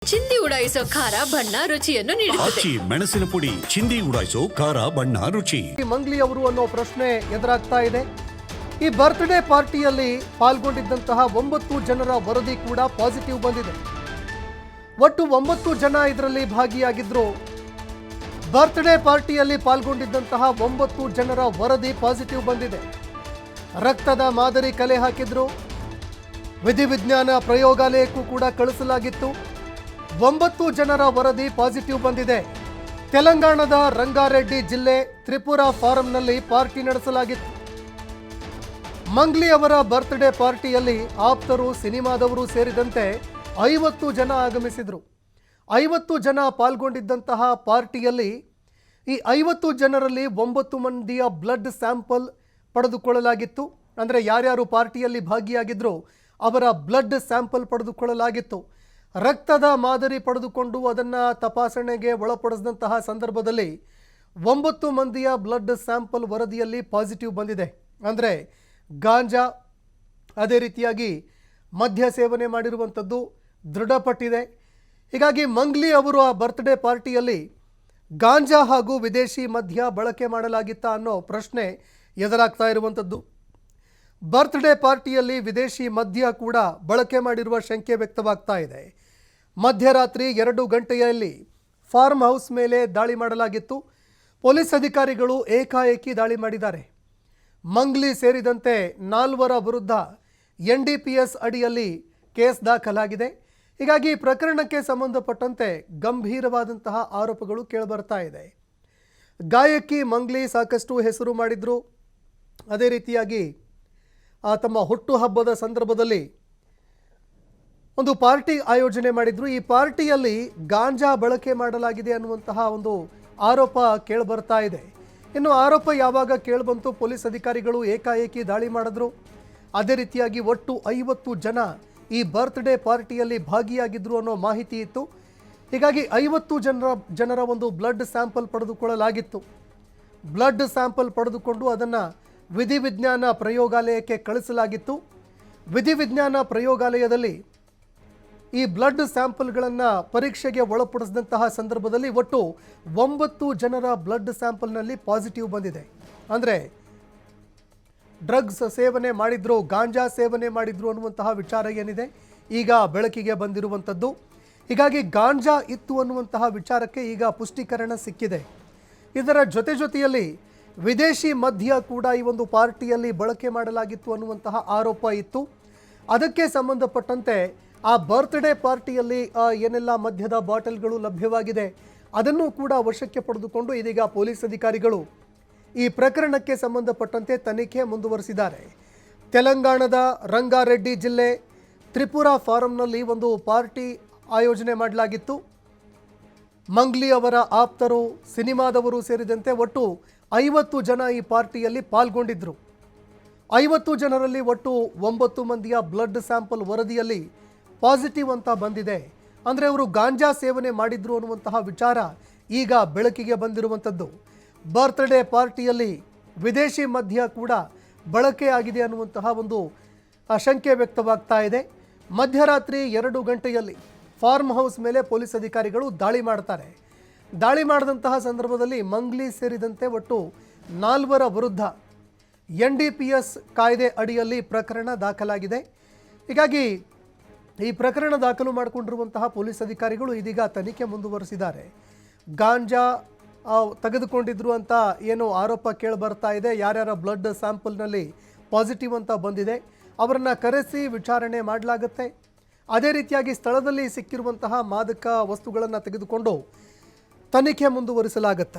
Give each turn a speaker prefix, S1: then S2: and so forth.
S1: ಚಿಂದಿ ಉಡಾಯಿಸೋ ಖಾರ ಬಣ್ಣ ರುಚಿಯನ್ನು ನೀಡುತ್ತದೆ.
S2: ಮೆಣಸಿನ ಪುಡಿ ಚಿಂದಿ ಉಡಾಯಿಸೋ ಖಾರ ಬಣ್ಣ ರುಚಿ.
S3: ಮಂಗ್ಲಿ ಅವರು ಅನ್ನೋ ಪ್ರಶ್ನೆ ಎದುರಾಗ್ತಾ ಇದೆ. ಈ ಬರ್ತ್ಡೇ ಪಾರ್ಟಿಯಲ್ಲಿ ಪಾಲ್ಗೊಂಡಿದ್ದಂತಹ 9 ಜನರ ವರದಿ ಕೂಡ ಪಾಸಿಟಿವ್ ಬಂದಿದೆ. ಒಟ್ಟು 9 ಜನ ಇದರಲ್ಲಿ ಭಾಗಿಯಾಗಿದ್ರು. ಬರ್ತ್ಡೇ ಪಾರ್ಟಿಯಲ್ಲಿ ಪಾಲ್ಗೊಂಡಿದ್ದಂತಹ 9 ಜನರ ವರದಿ ಪಾಸಿಟಿವ್ ಬಂದಿದೆ. ರಕ್ತದ ಮಾದರಿ ಕಲೆ ಹಾಕಿದ್ರು. ವಿಧಿವಿಜ್ಞಾನ ಪ್ರಯೋಗಾಲಯಕ್ಕೂ ಕೂಡ ಕಳಿಸಲಾಗಿತ್ತು. 9 ಜನರ ವರದಿ ಪಾಸಿಟಿವ್ ಬಂದಿದೆ. ತೆಲಂಗಾಣದ ರಂಗಾರೆಡ್ಡಿ ಜಿಲ್ಲೆ ತ್ರಿಪುರಾ ಫಾರಂನಲ್ಲಿ ಪಾರ್ಟಿ ನಡೆಸಲಾಗಿತ್ತು. ಮಂಗ್ಲಿ ಅವರ ಬರ್ತ್ಡೇ ಪಾರ್ಟಿಯಲ್ಲಿ ಆಪ್ತರು, ಸಿನಿಮಾದವರು ಸೇರಿದಂತೆ 50 ಜನ ಆಗಮಿಸಿದರು. 50 ಜನ ಪಾಲ್ಗೊಂಡಿದ್ದಂತಹ ಪಾರ್ಟಿಯಲ್ಲಿ ಈ 50 ಜನರಲ್ಲಿ 9 ಮಂದಿಯ ಬ್ಲಡ್ ಸ್ಯಾಂಪಲ್ ಪಡೆದುಕೊಳ್ಳಲಾಗಿತ್ತು. ಅಂದರೆ ಯಾರ್ಯಾರು ಪಾರ್ಟಿಯಲ್ಲಿ ಭಾಗಿಯಾಗಿದ್ರು ಅವರ ಬ್ಲಡ್ ಸ್ಯಾಂಪಲ್ ಪಡೆದುಕೊಳ್ಳಲಾಗಿತ್ತು. ರಕ್ತದ ಮಾದರಿ ಪಡೆದುಕೊಂಡು ಅದನ್ನು ತಪಾಸಣೆಗೆ ಒಳಪಡಿಸಿದಂತಹ ಸಂದರ್ಭದಲ್ಲಿ 9 ಮಂದಿಯ ಬ್ಲಡ್ ಸ್ಯಾಂಪಲ್ ವರದಿಯಲ್ಲಿ ಪಾಸಿಟಿವ್ ಬಂದಿದೆ. ಅಂದರೆ ಗಾಂಜಾ, ಅದೇ ರೀತಿಯಾಗಿ ಮದ್ಯ ಸೇವನೆ ಮಾಡಿರುವಂಥದ್ದು ದೃಢಪಟ್ಟಿದೆ. ಹೀಗಾಗಿ ಮಂಗ್ಲಿ ಅವರು ಆ ಬರ್ತ್ಡೇ ಪಾರ್ಟಿಯಲ್ಲಿ ಗಾಂಜಾ ಹಾಗೂ ವಿದೇಶಿ ಮದ್ಯ ಬಳಕೆ ಮಾಡಲಾಗಿತ್ತಾ ಅನ್ನೋ ಪ್ರಶ್ನೆ ಎದುರಾಗ್ತಾ ಇರುವಂಥದ್ದು. ಬರ್ತ್ಡೇ ಪಾರ್ಟಿಯಲ್ಲಿ ವಿದೇಶಿ ಮದ್ಯ ಕೂಡ ಬಳಕೆ ಮಾಡಿರುವ ಶಂಕೆ ವ್ಯಕ್ತವಾಗ್ತಾ ಇದೆ. ಮಧ್ಯರಾತ್ರಿ 2 ಗಂಟೆಯಲ್ಲಿ ಫಾರ್ಮ್ ಹೌಸ್ ಮೇಲೆ ದಾಳಿ ಮಾಡಲಾಗಿತ್ತು. ಪೊಲೀಸ್ ಅಧಿಕಾರಿಗಳು ಏಕಾಏಕಿ ದಾಳಿ ಮಾಡಿದ್ದಾರೆ. ಮಂಗ್ಲಿ ಸೇರಿದಂತೆ 4 ವಿರುದ್ಧ NDPS ಅಡಿಯಲ್ಲಿ ಕೇಸ್ ದಾಖಲಾಗಿದೆ. ಹೀಗಾಗಿ ಪ್ರಕರಣಕ್ಕೆ ಸಂಬಂಧಪಟ್ಟಂತೆ ಗಂಭೀರವಾದಂತಹ ಆರೋಪಗಳು ಕೇಳಿಬರ್ತಾ ಇದೆ. ಗಾಯಕಿ ಮಂಗ್ಲಿ ಸಾಕಷ್ಟು ಹೆಸರು ಮಾಡಿದ್ರು. ಅದೇ ರೀತಿಯಾಗಿ ತಮ್ಮ ಹುಟ್ಟುಹಬ್ಬದ ಸಂದರ್ಭದಲ್ಲಿ ಒಂದು ಪಾರ್ಟಿ ಆಯೋಜನೆ ಮಾಡಿದ್ರು. ಈ ಪಾರ್ಟಿಯಲ್ಲಿ ಗಾಂಜಾ ಬಳಕೆ ಮಾಡಲಾಗಿದೆ ಅನ್ನುವಂತಹ ಒಂದು ಆರೋಪ ಕೇಳಿಬರ್ತಾ ಇದೆ. ಇನ್ನು ಆರೋಪ ಯಾವಾಗ ಕೇಳಿಬಂತು, ಪೊಲೀಸ್ ಅಧಿಕಾರಿಗಳು ಏಕಾಏಕಿ ದಾಳಿ ಮಾಡಿದ್ರು. ಅದೇ ರೀತಿಯಾಗಿ ಒಟ್ಟು 50 ಜನ ಈ ಬರ್ತ್ಡೇ ಪಾರ್ಟಿಯಲ್ಲಿ ಭಾಗಿಯಾಗಿದ್ರು ಅನ್ನೋ ಮಾಹಿತಿ ಇತ್ತು. ಹೀಗಾಗಿ 50 ಜನರ ಒಂದು ಬ್ಲಡ್ ಸ್ಯಾಂಪಲ್ ಪಡೆದುಕೊಳ್ಳಲಾಗಿತ್ತು. ಬ್ಲಡ್ ಸ್ಯಾಂಪಲ್ ಪಡೆದುಕೊಂಡು ಅದನ್ನು ವಿಧಿವಿಜ್ಞಾನ ಪ್ರಯೋಗಾಲಯಕ್ಕೆ ಕಳಿಸಲಾಗಿತ್ತು. ವಿಧಿವಿಜ್ಞಾನ ಪ್ರಯೋಗಾಲಯದಲ್ಲಿ ಈ ಬ್ಲಡ್ ಸ್ಯಾಂಪಲ್ಗಳನ್ನು ಪರೀಕ್ಷೆಗೆ ಒಳಪಡಿಸಿದಂತಹ ಸಂದರ್ಭದಲ್ಲಿ ಒಟ್ಟು 9 ಜನರ ಬ್ಲಡ್ ಸ್ಯಾಂಪಲ್ನಲ್ಲಿ ಪಾಸಿಟಿವ್ ಬಂದಿದೆ. ಅಂದರೆ ಡ್ರಗ್ಸ್ ಸೇವನೆ ಮಾಡಿದ್ರು, ಗಾಂಜಾ ಸೇವನೆ ಮಾಡಿದ್ರು ಅನ್ನುವಂತಹ ವಿಚಾರ ಏನಿದೆ ಈಗ ಬೆಳಕಿಗೆ ಬಂದಿರುವಂಥದ್ದು. ಹೀಗಾಗಿ ಗಾಂಜಾ ಇತ್ತು ಅನ್ನುವಂತಹ ವಿಚಾರಕ್ಕೆ ಈಗ ಪುಷ್ಟೀಕರಣ ಸಿಕ್ಕಿದೆ. ಇದರ ಜೊತೆಯಲ್ಲಿ ವಿದೇಶಿ ಮದ್ಯ ಕೂಡ ಈ ಒಂದು ಪಾರ್ಟಿಯಲ್ಲಿ ಬಳಕೆ ಮಾಡಲಾಗಿತ್ತು ಅನ್ನುವಂತಹ ಆರೋಪ ಇತ್ತು. ಅದಕ್ಕೆ ಸಂಬಂಧಪಟ್ಟಂತೆ ಆ ಬರ್ತ್ಡೇ ಪಾರ್ಟಿಯಲ್ಲಿ ಏನೆಲ್ಲ ಮದ್ಯದ ಬಾಟಲ್ಗಳು ಲಭ್ಯವಾಗಿದೆ ಅದನ್ನು ಕೂಡ ವಶಕ್ಕೆ ಪಡೆದುಕೊಂಡು ಇದೀಗ ಪೊಲೀಸ್ ಅಧಿಕಾರಿಗಳು ಈ ಪ್ರಕರಣಕ್ಕೆ ಸಂಬಂಧಪಟ್ಟಂತೆ ತನಿಖೆ ಮುಂದುವರಿಸಿದ್ದಾರೆ. ತೆಲಂಗಾಣದ ರಂಗಾರೆಡ್ಡಿ ಜಿಲ್ಲೆ ತ್ರಿಪುರಾ ಫಾರಂನಲ್ಲಿ ಒಂದು ಪಾರ್ಟಿ ಆಯೋಜನೆ ಮಾಡಲಾಗಿತ್ತು. ಮಂಗ್ಲಿ ಅವರ ಆಪ್ತರು, ಸಿನಿಮಾದವರು ಸೇರಿದಂತೆ ಒಟ್ಟು 50 ಜನ ಈ ಪಾರ್ಟಿಯಲ್ಲಿ ಪಾಲ್ಗೊಂಡಿದ್ದರು. 50 ಜನರಲ್ಲಿ ಒಟ್ಟು 9 ಮಂದಿಯ ಬ್ಲಡ್ ಸ್ಯಾಂಪಲ್ ವರದಿಯಲ್ಲಿ ಪಾಸಿಟಿವ್ ಅಂತ ಬಂದಿದೆ. ಅಂದರೆ ಅವರು ಗಾಂಜಾ ಸೇವನೆ ಮಾಡಿದ್ರು ಅನ್ನುವಂತಹ ವಿಚಾರ ಈಗ ಬೆಳಕಿಗೆ ಬಂದಿರುವಂಥದ್ದು. ಬರ್ತ್ಡೇ ಪಾರ್ಟಿಯಲ್ಲಿ ವಿದೇಶಿ ಮದ್ಯ ಕೂಡ ಬಳಕೆಯಾಗಿದೆ ಅನ್ನುವಂತಹ ಒಂದು ಶಂಕೆ ವ್ಯಕ್ತವಾಗ್ತಾ ಇದೆ. ಮಧ್ಯರಾತ್ರಿ 2 ಗಂಟೆಯಲ್ಲಿ ಫಾರ್ಮ್ ಹೌಸ್ ಮೇಲೆ ಪೊಲೀಸ್ ಅಧಿಕಾರಿಗಳು ದಾಳಿ ಮಾಡ್ತಾರೆ. ದಾಳಿ ಮಾಡಿದಂತಹ ಸಂದರ್ಭದಲ್ಲಿ ಮಂಗ್ಲಿ ಸೇರಿದಂತೆ ಒಟ್ಟು 4 ವಿರುದ್ಧ NDPS ಕಾಯ್ದೆ ಅಡಿಯಲ್ಲಿ ಪ್ರಕರಣ ದಾಖಲಾಗಿದೆ. ಹೀಗಾಗಿ ಈ ಪ್ರಕರಣ ದಾಖಲು ಮಾಡಿಕೊಂಡಿರುವಂತಹ ಪೊಲೀಸ್ ಅಧಿಕಾರಿಗಳು ಇದೀಗ ತನಿಖೆ ಮುಂದುವರಿಸಿದ್ದಾರೆ. ಗಾಂಜಾ ತೆಗೆದುಕೊಂಡಿದ್ರು ಅಂತ ಏನು ಆರೋಪ ಕೇಳಿಬರ್ತಾ ಇದೆ, ಯಾರ್ಯಾರ ಬ್ಲಡ್ ಸ್ಯಾಂಪಲ್ನಲ್ಲಿ ಪಾಸಿಟಿವ್ ಅಂತ ಬಂದಿದೆ ಅವರನ್ನು ಕರೆಸಿ ವಿಚಾರಣೆ ಮಾಡಲಾಗುತ್ತೆ. ಅದೇ ರೀತಿಯಾಗಿ ಸ್ಥಳದಲ್ಲಿ ಸಿಕ್ಕಿರುವಂತಹ ಮಾದಕ ವಸ್ತುಗಳನ್ನು ತೆಗೆದುಕೊಂಡು ತನಿಖೆ ಮುಂದುವರಿಸಲಾಗುತ್ತೆ.